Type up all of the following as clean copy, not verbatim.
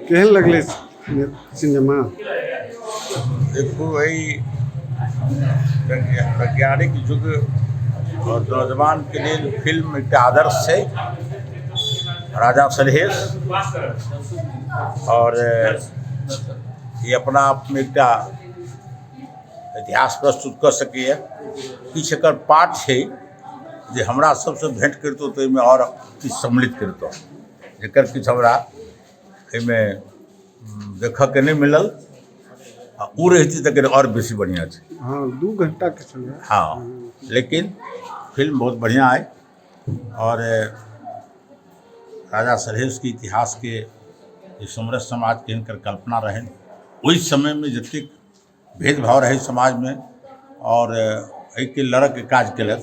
केहन लगले सिनेमा? देखो वही वैज्ञानिक युग और नौजवान के लिए फिल्म एक आदर्श है। राजा सलहेश और ये अपना आप में एक इतिहास प्रस्तुत कर सके किछु एकर पाठ है जे हमरा सबसे भेंट करतो तो एहिमे और किछु सम्मिलित करतो जेकर किछु हमरा एहिमे देखऽ के नहीं मिलल आ उ रहती तक और बेसी बढ़िया है। हाँ 2 घंटा के समय। हाँ लेकिन फिल्म बहुत बढ़िया है और राजा सलहेश के इतिहास के समरस समाज के हिनकर कल्पना रहे उस समय में जतेक भेदभाव रहे समाज में और के लड़क के काज केलक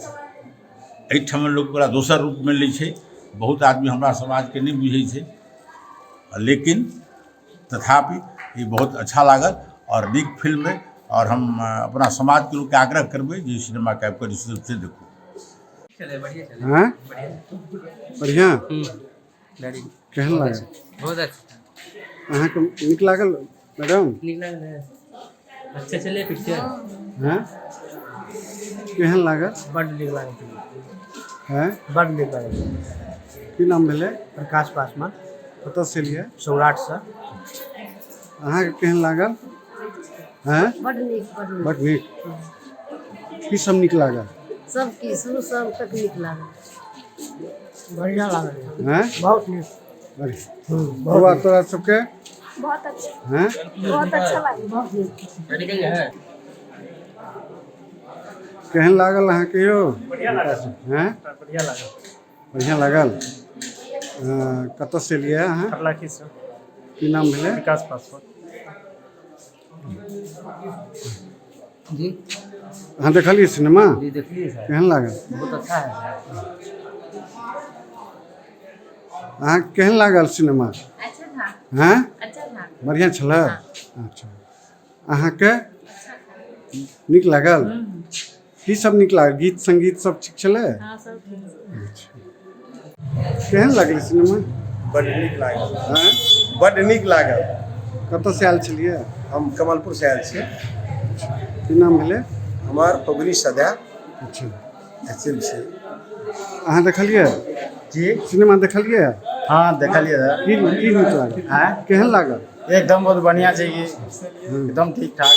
एहिठाम लोग ओकरा दोसर रूप में लै छै। बहुत आदमी हमरा समाज के नहीं बुझे छै लेकिन तथापि ये बहुत अच्छा लागल और नीक फिल्म है और हम अपना समाज के लोग के आग्रह करबै जे सिनेमा के आपको निश्चित से देखू। हाँ बढ़िया केहन लागल? बहुत अच्छा अहाँ के नीक लागल मैडम? नीक लागल अच्छा चले पिक्चर। हाँ केहन लागल? बड़ नीक लागल हैं बड़ नीक लागल। की नाम भेले? प्रकाश पासवान कतऽ से एलियै? सौराठ से। अहाँ के केहन लागल? हैं बड़ नीक बड़ नीक की सब नीक लागल? सब की शुरू सब तक नीक लागल। बढ़िया लागल हैं बहुत नीक। बढ़िया बउआ तोरा सबके बहुत अच्छा हैं बहुत अच्छा लागल बहुत नीक। केहन लागल अहाँ के यो? बढ़िया लागल हैं बढ़िया लागल बढ़िया लागल। कतऽ से एलियै अहाँ? करलाखी से। की नाम भेले? विकास पासवान जी। अहाँ देखलियै सिनेमा? जी देखलिए सर केहन लागल? बहुत अच्छा है। अहाँ के केहन लागल सिनेमा? अच्छा था हैं अच्छा था बढ़िया छलै? अच्छा अहाँ के नीक लागल? की सब नीक लागल? गीत संगीत सब ठीक छलै? हाँ सब ठीक केहन लागल सिनेमा? बड़ नीक लागल। हैं बड़ नीक लागल। कतऽ से आयल छलियै? हम कमलपुर से आयल छी। की नाम भेले? हमार पगड़ी सदा अच्छा एचएम से। अहाँ देखलियै जी सिनेमा? देखलियै? हाँ देखलिए की नीक लागल? हाँ केहन लागल? एकदम बहुत बढ़िया छै एकदम ठीक ठाक।